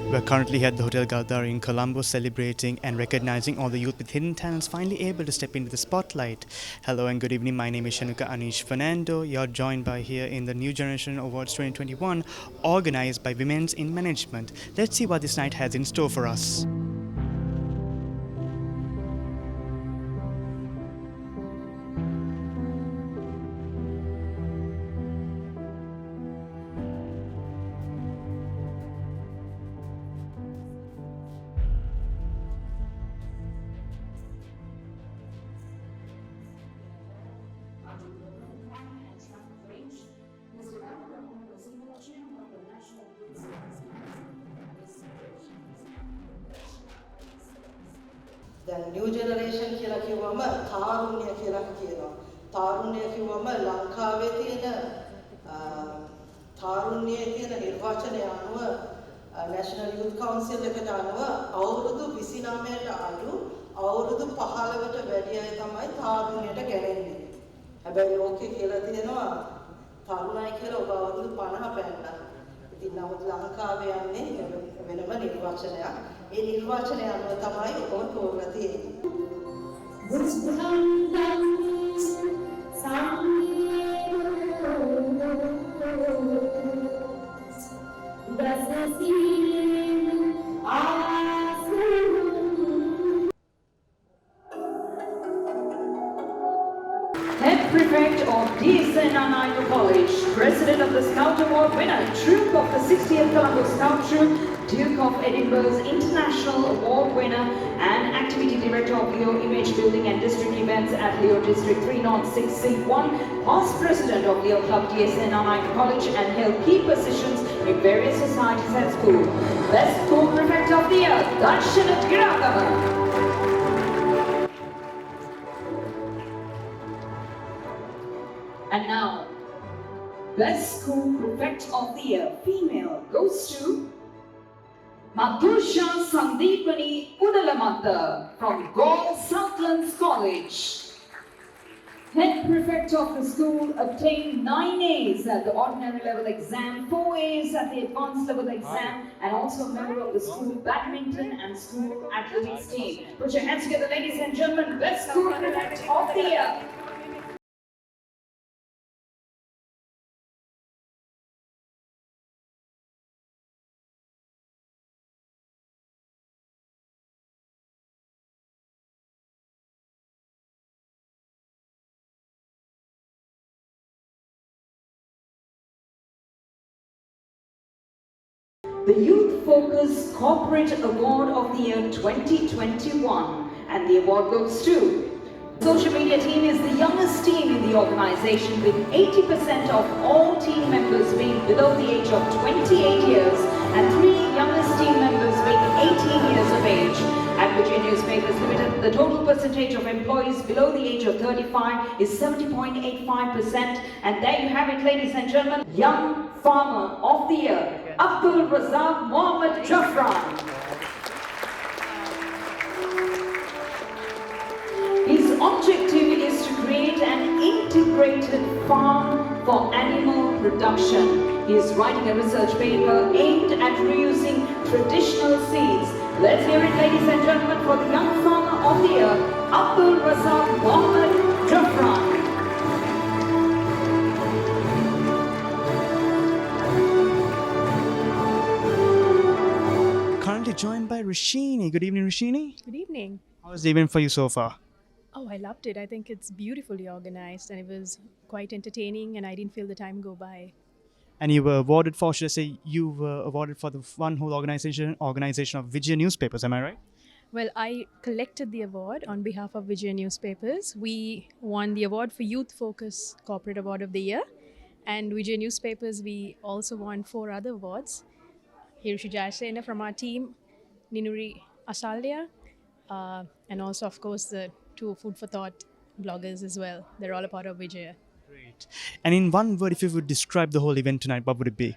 We're currently at the Hotel Galdar in Colombo celebrating and recognizing all the youth with hidden talents finally able to step into the spotlight. Hello and good evening. My name is Shanuka Anish Fernando. You're joined by here in the New Generation Awards 2021 organized by Women's in Management. Let's see what this night has in store for us. දැන් new generation කියලා කිව්වම තාරුණ්‍ය කියලා කියනවා. තාරුණ්‍ය කිව්වම ලංකාවේ තියෙන තාරුණ්‍යයේ තියෙන නිර්වාචනය අනුව National Youth Council එකට අනුව අවුරුදු 29ට අඩු අවුරුදු 15ට වැඩි අය තමයි තාරුණ්‍යයට ගැලෙන්නේ. හැබැයි ඕකේ කියලා තියෙනවා තරුණයි කියලා ඔබ අවුරුදු 50 පැන්නා. ඉතින් නමුත් ලංකාවේ යන්නේ වෙනම නිර්වාචනයක්. ඒ නිර්වාචනය අනුව තමයි ඔබ තෝරලා තියෙන්නේ. Head Prefect of Lanka College, President of the Scout Award winner, Troop of the 60th Colombo Scout Troop, Duke of Edinburgh's International Award winner, and Activity Director of Leo Image Building and District Events at Leo District 306C1, past President of Leo Club DSN Lanka College, and held key positions in various societies and schools. Best School Prefect of the Year, Darshana Giragava. And now, Best School Prefect of the Year, female, goes to Madhusha Sandeepani Udalamata from Gaul Southlands College. Head Prefect of the school obtained 9 A's at the ordinary level exam, 4 A's at the advanced level exam, and also a member of the school badminton and school athletics team. Put your hands together, ladies and gentlemen, Best School Prefect of the Year. The Youth Focus Corporate Award of the Year 2021, and the award goes to social media team is the youngest team in the organization, with 80% of all team members being below the age of 28 years and 3 youngest team members being 18 years of age. At WIM Newspapers Limited, the total percentage of employees below the age of 35 is 70.85%. And there you have it, ladies and gentlemen, Young Farmer of the Year, Abdul Razak Mohammed Jafran. His objective is to create an integrated farm for animal production. He is writing a research paper aimed at reusing traditional seeds. Let's hear it, ladies and gentlemen, for the Young Farmer of the Year, Abdul Razak Mohammed Jafran. Currently joined by Rashini. Good evening, Rashini. Good evening. How was the event for you so far? Oh, I loved it. I think it's beautifully organized and it was quite entertaining and I didn't feel the time go by. And you were awarded for, should I say, you were awarded for the one whole organization of WIM Newspapers, am I right? Well, I collected the award on behalf of WIM Newspapers. We won the award for Youth Focus Corporate Award of the Year. And WIM Newspapers, we also won 4 other awards. Hirushi Jayasena from our team, Ninuri Asalya, and also, of course, the 2 Food for Thought bloggers as well. They're all a part of Vijaya. Great. And in one word, if you would describe the whole event tonight, what would it be?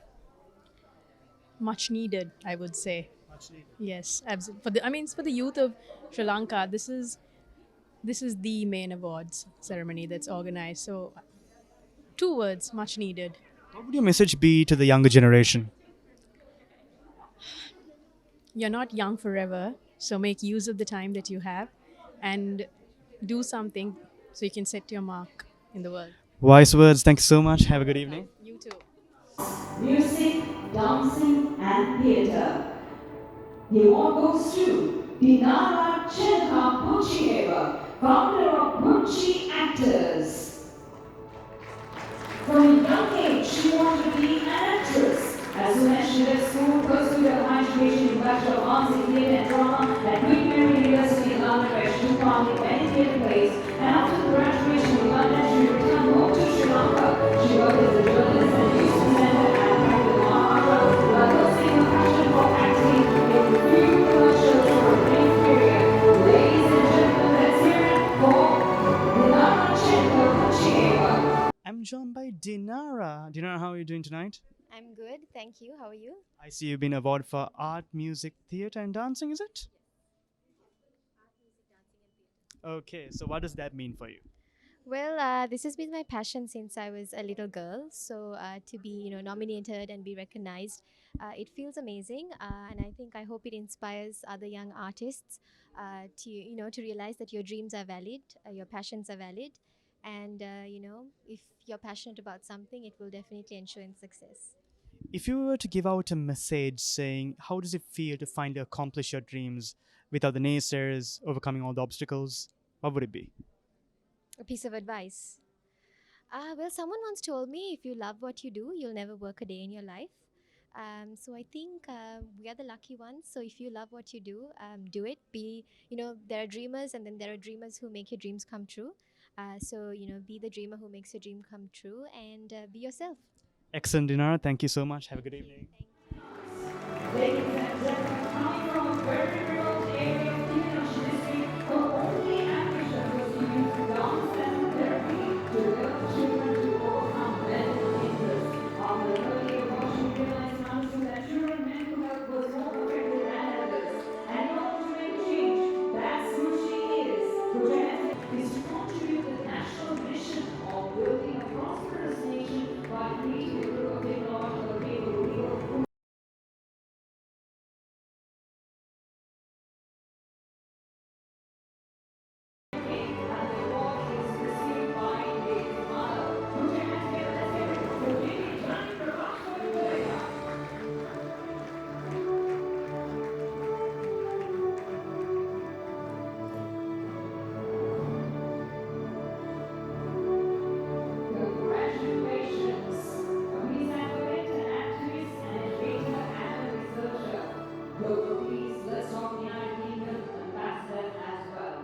Much needed, I would say. Much needed. Yes, absolutely. For the youth of Sri Lanka, this is the main awards ceremony that's organized. So, 2 words, much needed. What would your message be to the younger generation? you're not young forever, so make use of the time that you have and do something so you can set your mark in the world. Wise words. Thank you so much. Have a good evening. You too. Music, dancing, and theatre. The award goes to Dinara Chenha Puchieva, founder of Puchi Actors. From a young age, she wanted to be an actress. As soon as she left school, pursued her high education in Bachelor of Arts in Theatre and Drama at WIM New University in Lanka, where she took part in many theatre plays. And after graduation in London, she returned home to Sri Lanka. She worked as a journalist and news presenter at Private Maharaja, while pursuing her passion for acting in few commercials for a brief period. Ladies and gentlemen, let's hear it for Dinara Chenha Puchieva. I'm joined by Dinara. Dinara, how are you doing tonight? I'm good, thank you. How are you? I see you've been awarded for art, music, theatre, and dancing, is it? Okay, so what does that mean for you? Well, this has been my passion since I was a little girl. So to be, nominated and be recognized, it feels amazing. And I hope it inspires other young artists to realize that your dreams are valid, your passions are valid, and if you're passionate about something, it will definitely ensure in success. If you were to give out a message saying, how does it feel to finally accomplish your dreams without the naysayers, overcoming all the obstacles, what would it be? A piece of advice. Well, someone once told me if you love what you do, you'll never work a day in your life. So I think we are the lucky ones. So if you love what you do it. There are dreamers and then there are dreamers who make your dreams come true. Be the dreamer who makes your dream come true and be yourself. Excellent, Dinara. Thank you so much. Have a good evening. Ladies and gentlemen, coming from a very remote area of the National History, the only ambition was to use dance and therapy to help children to overcome mental illness. After an early award, she realized and understood that children's mental health was more affected than others. And in order to make change, that's who she is. Her is to contribute to the national mission of building a prosperous nation by creating a group of technological people who will Congratulations! He's an activist, an educator, and a researcher. Global Peace, let's talk United Kingdom ambassador as well.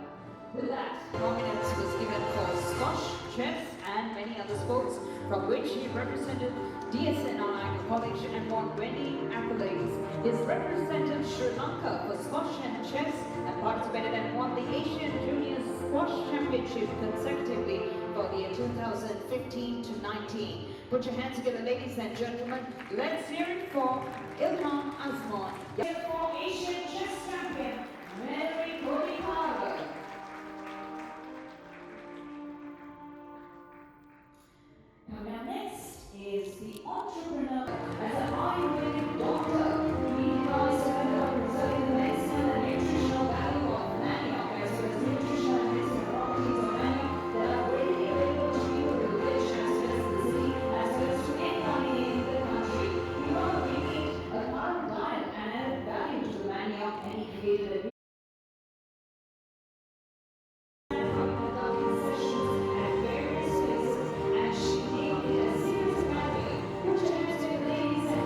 With that, prominence was given for squash, chess, and many other sports, from which he represented DSNI College and won many accolades. He's represented Sri Lanka for squash and chess and participated and won the Asian Junior Squash Championship consecutively for the year 2015 to 19. Put your hands together, ladies and gentlemen. Let's hear it for Ilham Azmon. For Asian chess champion, Mary Kodikara. Now next is the entrepreneur. As an Ayurvedic doctor, he tries to end up preserving the medicine and nutritional value of manioc, as well as nutritional and medicinal properties of manioc that are readily available to people in the village, as well as the city, as well as to anybody in the country. He wanted to make it a part of diet and added value to the manioc, and he created a ladies and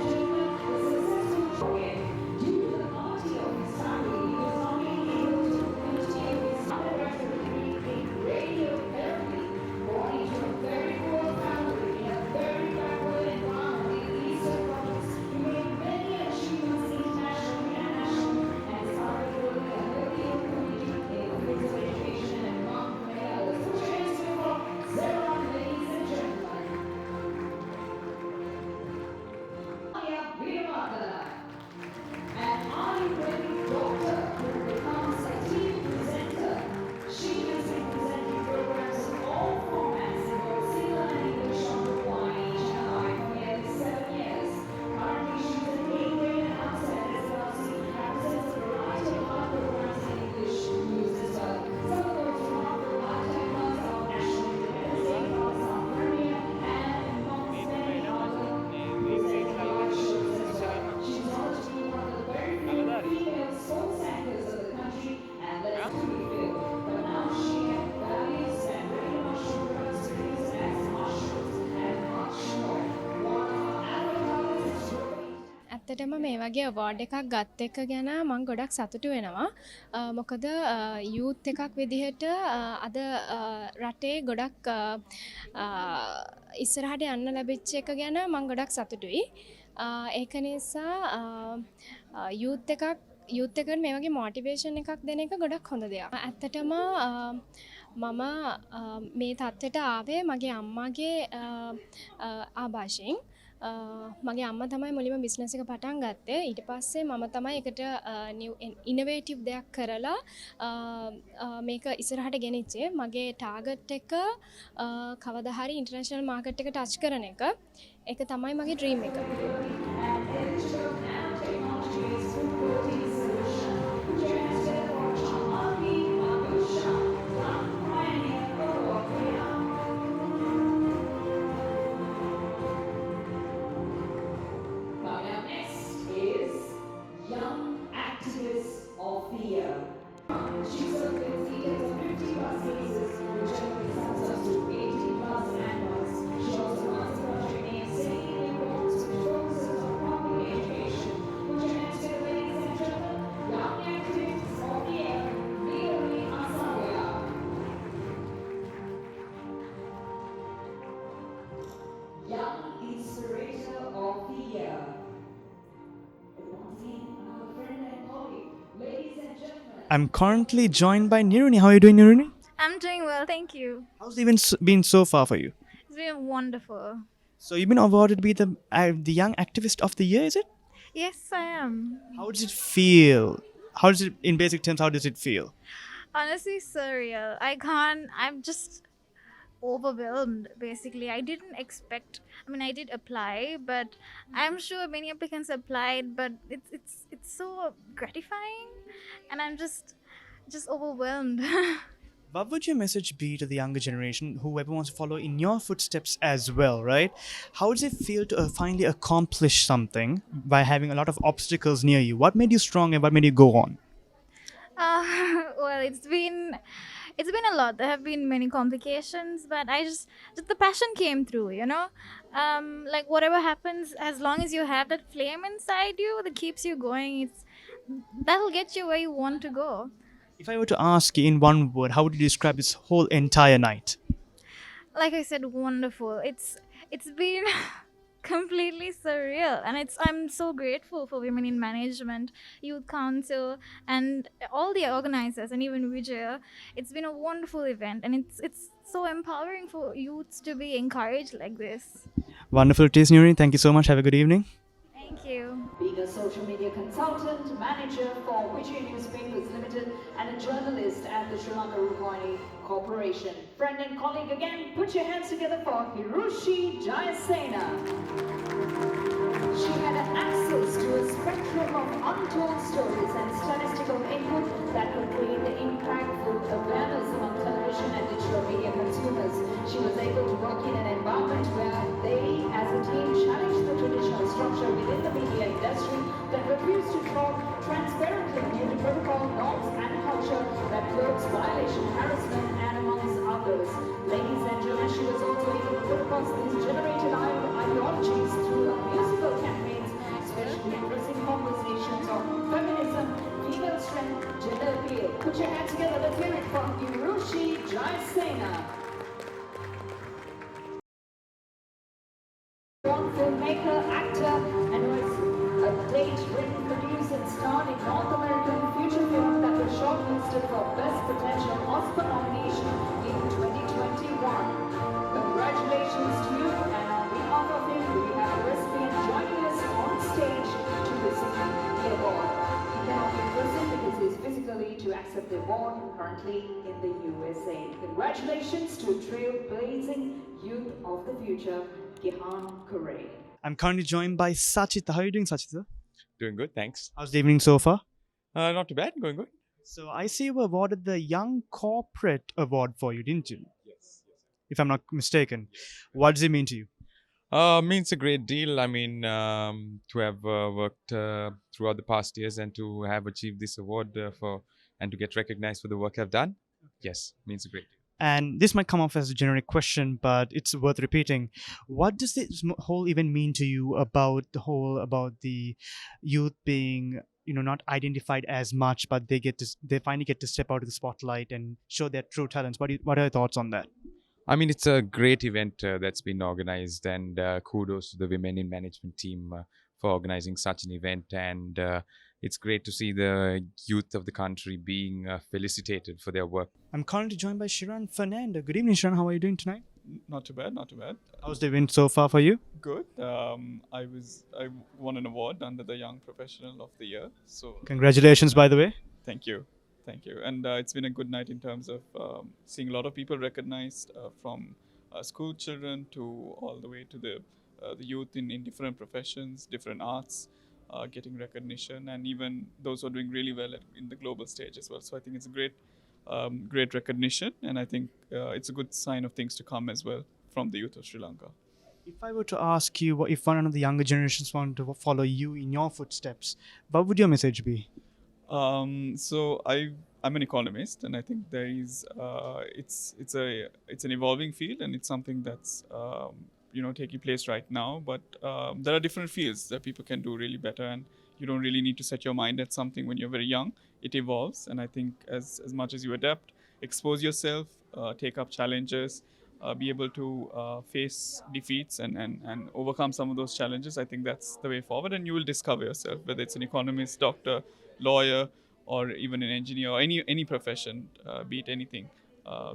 ඇත්තටම මේ වගේ award එකක් ගත්ත එක ගැන මම ගොඩක් සතුටු වෙනවා. මොකද යූත් එකක් විදිහට අද රටේ ගොඩක් ඉස්සරහට යන්න ලැබිච්ච එක ගැන මම ගොඩක් සතුටුයි. ඒක නිසා යූත් එකට මේ වගේ මොටිවේෂන් එකක් දෙන එක ගොඩක් හොඳ දෙයක්. ඇත්තටම මම මේ තත්ත්වයට ආවේ මගේ අම්මාගේ ආభాෂයෙන්. මගේ අම්මා තමයි මුලින්ම බිස්නස් එක පටන් ගත්තේ. ඊට පස්සේ මම තමයි ඒකට ඉනොවේටිව් දෙයක් කරලා මේක ඉස්සරහට ගෙනිච්චේ. මගේ ටාගට් එක කවදා හරි ඉන්ටර්නැෂනල් මාකට් එක ටච් කරන එක. ඒක තමයි මගේ ඩ්‍රීම් එක. I'm currently joined by Niruni. How are you doing, Niruni? I'm doing well, thank you. How's the event been so far for you? It's been wonderful. So you've been awarded with the Young Activist of the Year, is it? Yes, I am. How does it feel? How does it, in basic terms, how does it feel? Honestly, surreal. I'm just overwhelmed, basically. I didn't expect, I did apply, but I'm sure many applicants applied, but it's so gratifying, and I'm just overwhelmed. What would your message be to the younger generation, whoever wants to follow in your footsteps as well, right? How does it feel to finally accomplish something by having a lot of obstacles near you? What made you strong and what made you go on? Well, it's been a lot. There have been many complications, but just the passion came through, like whatever happens, as long as you have that flame inside you that keeps you going, that'll get you where you want to go. If I were to ask you in one word, how would you describe this whole entire night? Like I said, wonderful. It's been completely surreal, and I'm so grateful for Women in Management, Youth Council, and all the organizers, and even Vijaya. It's been a wonderful event, and it's so empowering for youths to be encouraged like this. Wonderful it is, Nuri. Thank you so much. Have a good evening. Thank you. Being a social media consultant, manager for WIM Newspapers Limited, and a journalist at the Sri Lanka Rukmani Corporation. Friend and colleague again, put your hands together for Hirushi Jayasena. She had access to a spectrum of untold stories and statistical input that could create the impactful awareness among television and digital media consumers. She was able to work in an environment where they, as a team, challenged the traditional structure within the media industry that refused to talk transparently due to protocol, norms and culture that cloaks violation, harassment and amongst others. Ladies and gentlemen, she was also able to put across these generated ideologies through musical campaigns, especially addressing conversations on feminism, female strength, gender appeal. Put your hands together, let's hear it from Hirushi Jayasena. Filmmaker, actor, and was a date written, produced, and starred in North American feature film that was shortlisted for Best Potential Oscar nomination in 2021. Congratulations to you, and on behalf of him, we have a recipient joining us on stage to receive the award. He cannot be present because he is physically to accept the award, currently in the USA. Congratulations to trailblazing youth of the future, Gihan Kuray. I'm currently joined by Sachita. How are you doing, Sachita? Doing good, thanks. How's the evening so far? Not too bad, going good. So I see you were awarded the Young Corporate Award for you, didn't you? Yes. If I'm not mistaken. What does it mean to you? Means a great deal. To have worked throughout the past years and to have achieved this award and to get recognized for the work I've done. Yes, means a great deal. And this might come off as a generic question, but it's worth repeating. What does this whole event mean to you about the youth being, not identified as much, but they finally get to step out of the spotlight and show their true talents? What are your thoughts on that? I mean, it's a great event that's been organized, and kudos to the Women in Management team for organizing such an event. And it's great to see the youth of the country being felicitated for their work. I'm currently joined by Shiran Fernando. Good evening, Shiran. How are you doing tonight? Not too bad, not too bad. How's the event so far for you? Good. I won an award under the Young Professional of the Year. So Congratulations, by the way. thank you, thank you. And it's been a good night in terms of seeing a lot of people recognized from school children to all the way to the youth in different professions, different arts, getting recognition, and even those who are doing really well in the global stage as well. So I think it's a great recognition, and I think it's a good sign of things to come as well from the youth of Sri Lanka. If I were to ask you if one of the younger generations want to follow you in your footsteps, what would your message be? So I'm an economist, and I think there is it's an evolving field, and it's something that's taking place right now. But there are different fields that people can do really better, and you don't really need to set your mind at something when you're very young. It evolves, and I think as much as you adapt, expose yourself, take up challenges, be able to face defeats and overcome some of those challenges. I think that's the way forward, and you will discover yourself, whether it's an economist, doctor, lawyer, or even an engineer, or any profession, be it anything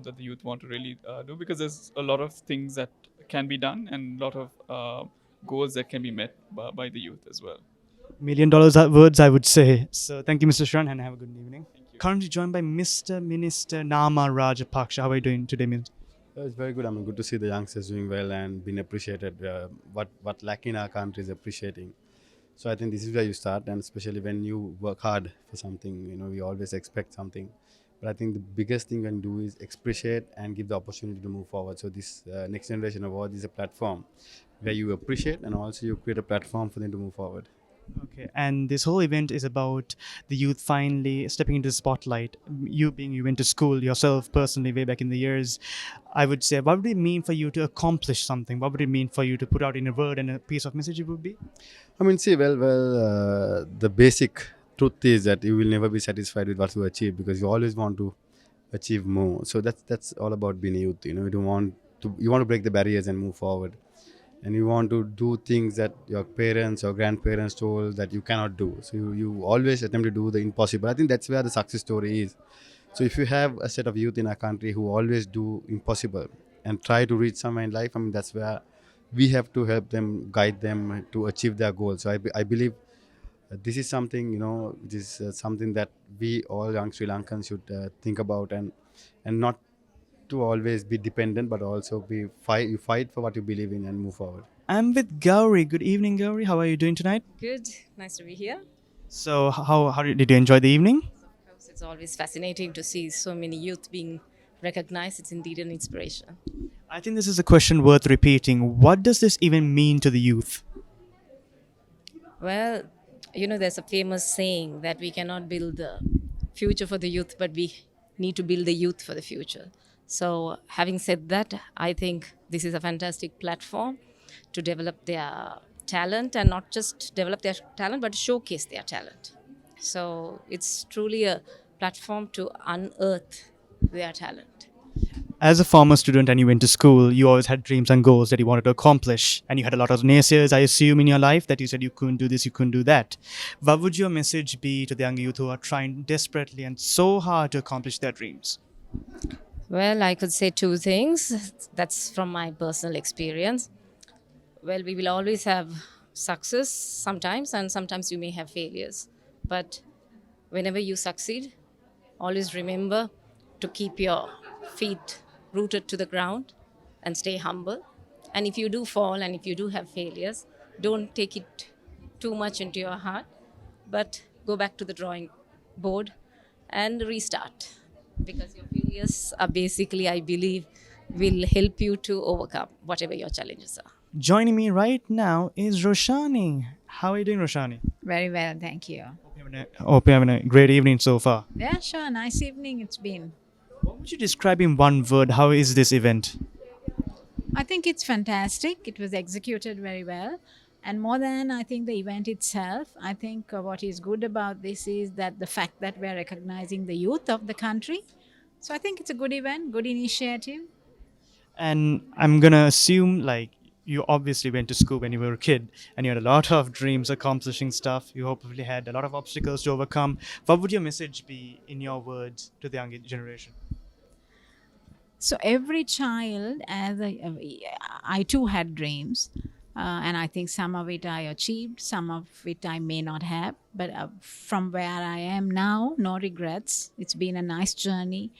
that the youth want to really do, because there's a lot of things that can be done and a lot of goals that can be met by the youth as well. $1 million words, I would say. So thank you, Mr. Shran, and have a good evening. Currently joined by Mr. Minister Nama Rajapaksha. How are you doing today, Minister? It's very good. I mean, good to see the youngsters doing well and being appreciated. What lack in our country is appreciating. So I think this is where you start, and especially when you work hard for something, we always expect something. But I think the biggest thing you can do is appreciate and give the opportunity to move forward. So this Next Generation Award is a platform where you appreciate and also you create a platform for them to move forward. Okay, and this whole event is about the youth finally stepping into the spotlight. You went to school yourself personally way back in the years. I would say, what would it mean for you to accomplish something? What would it mean for you to put out in a word and a piece of message it would be? I mean, see, the basic truth is that you will never be satisfied with what you achieve, because you always want to achieve more. So that's all about being a youth. You want to break the barriers and move forward, and you want to do things that your parents or grandparents told that you cannot do. So you always attempt to do the impossible. I think that's where the success story is. So if you have a set of youth in our country who always do impossible and try to reach somewhere in life, I mean, that's where we have to help them, guide them to achieve their goals. So I believe this is something, which is something that we all young Sri Lankans should think about, and not to always be dependent, but also you fight for what you believe in and move forward. I'm with Gauri. Good evening, Gauri. How are you doing tonight? Good. Nice to be here. So how did you enjoy the evening? Of course, it's always fascinating to see so many youth being recognized. It's indeed an inspiration. I think this is a question worth repeating. What does this even mean to the youth? Well, there's a famous saying that we cannot build the future for the youth, but we need to build the youth for the future. So having said that, I think this is a fantastic platform to develop their talent, and not just develop their talent, but showcase their talent. So it's truly a platform to unearth their talent. As a former student and you went to school, you always had dreams and goals that you wanted to accomplish. And you had a lot of naysayers, I assume, in your life that you said you couldn't do this, you couldn't do that. What would your message be to the young youth who are trying desperately and so hard to accomplish their dreams? Well, I could say two things. That's from my personal experience. Well, we will always have success sometimes, and sometimes you may have failures. But whenever you succeed, always remember to keep your feet rooted to the ground and stay humble. And if you do fall and if you do have failures, don't take it too much into your heart, but go back to the drawing board and restart. Because your failures are basically, I believe, will help you to overcome whatever your challenges are. Joining me right now is Roshani. How are you doing, Roshani? Very well, thank you. Hope you're having a great evening so far. Yeah, sure. Nice evening it's been. What would you describe in one word? How is this event? I think it's fantastic. It was executed very well. And more than I think the event itself, I think what is good about this is that the fact that we're recognizing the youth of the country. So I think it's a good event, good initiative. And I'm gonna assume like you obviously went to school when you were a kid and you had a lot of dreams accomplishing stuff. You hopefully had a lot of obstacles to overcome. What would your message be in your words to the younger generation? So every child, I too had dreams, and I think some of it I achieved, some of it I may not have. But from where I am now, no regrets. It's been a nice journey,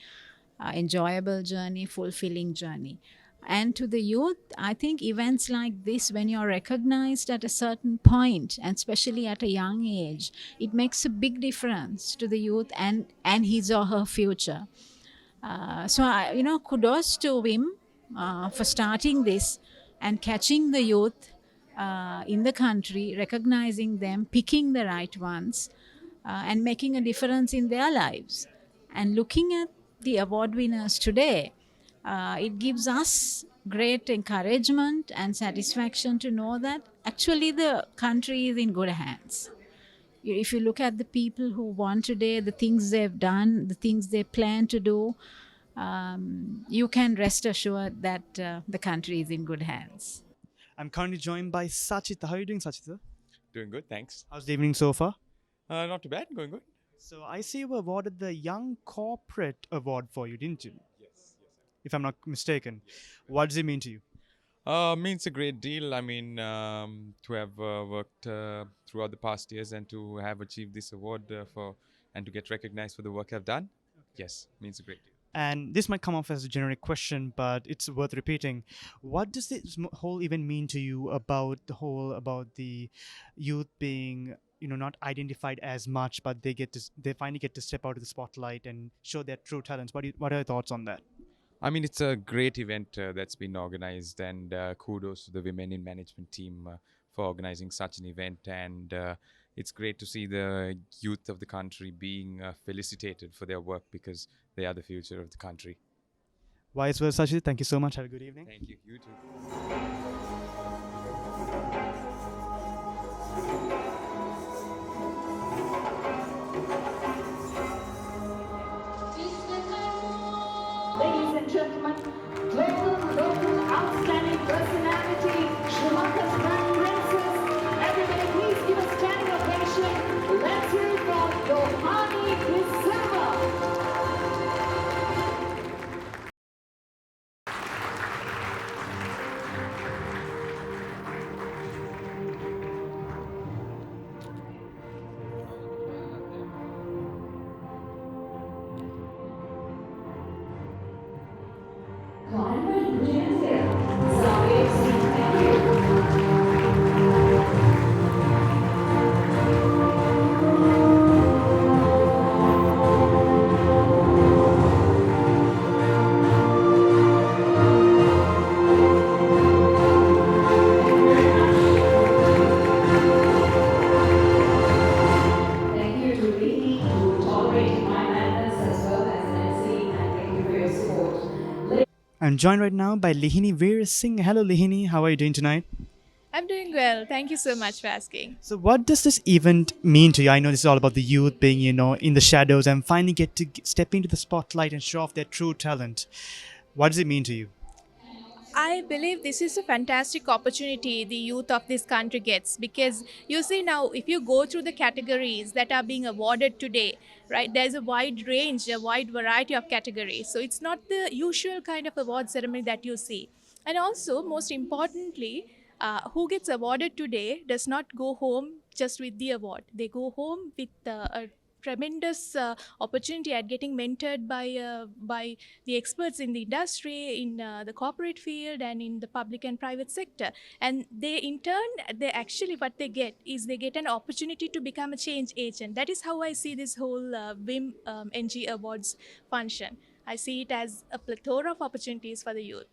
enjoyable journey, fulfilling journey. And to the youth, I think events like this, when you're recognized at a certain point, and especially at a young age, it makes a big difference to the youth and his or her future. Kudos to WIM for starting this and catching the youth in the country, recognizing them, picking the right ones, and making a difference in their lives. And looking at the award winners today, it gives us great encouragement and satisfaction to know that actually the country is in good hands. If you look at the people who won today, the things they've done, the things they plan to do, you can rest assured that the country is in good hands. I'm currently joined by Sachita. How are you doing, Sachita? Doing good, thanks. How's the evening so far? Not too bad, going good. So I see you were awarded the Young Corporate Award for you, didn't you? Yes. If I'm not mistaken. What does it mean to you? Means a great deal. I mean, to have worked throughout the past years and to have achieved this award and to get recognized for the work I've done, yes, means a great deal. And this might come off as a generic question, but it's worth repeating. What does this whole event mean to you about the youth being not identified as much, but they finally get to step out of the spotlight and show their true talents? What are your thoughts on that? I mean, it's a great event that's been organized, and kudos to the Women in Management team for organizing such an event. And it's great to see the youth of the country being felicitated for their work because they are the future of the country. Vice versa, Sachit. Thank you so much. Have a good evening. Thank you. You too. Ladies and gentlemen, global outstanding personality, Sri Lanka's Grand Princess. Everybody, please give a standing ovation. Let's hear it from Yohani December. Thank you to Lini for tolerating my madness as well as Nancy, and thank you for your support. I'm joined right now by Lihini Veer Singh. Hello, Lihini. How are you doing tonight? I'm doing well. Thank you so much for asking. So, what does this event mean to you? I know this is all about the youth being, in the shadows and finally get to step into the spotlight and show off their true talent. What does it mean to you? I believe this is a fantastic opportunity the youth of this country gets, because you see now, if you go through the categories that are being awarded today, right, there's a wide range, a wide variety of categories. So it's not the usual kind of award ceremony that you see. And also, most importantly, who gets awarded today does not go home just with the award. They go home with a tremendous opportunity at getting mentored by the experts in the industry, in the corporate field, and in the public and private sector. And they, in turn, they actually what they get is they get an opportunity to become a change agent. That is how I see this whole WIM NG Awards function. I see it as a plethora of opportunities for the youth.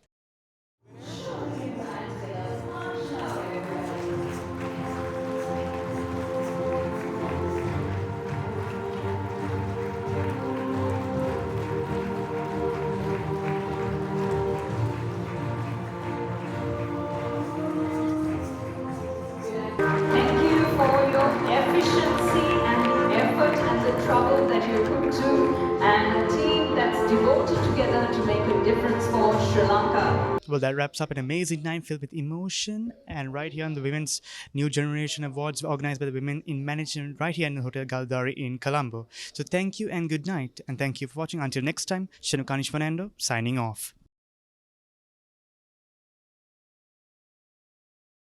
too, and a team that's devoted together to make a difference for Sri Lanka. Well, that wraps up an amazing night filled with emotion. And right here on the Women's New Generation Awards organized by the Women in Management right here in the Hotel Galdari in Colombo. So thank you and good night. And thank you for watching. Until next time, Shanukanish Fernando signing off.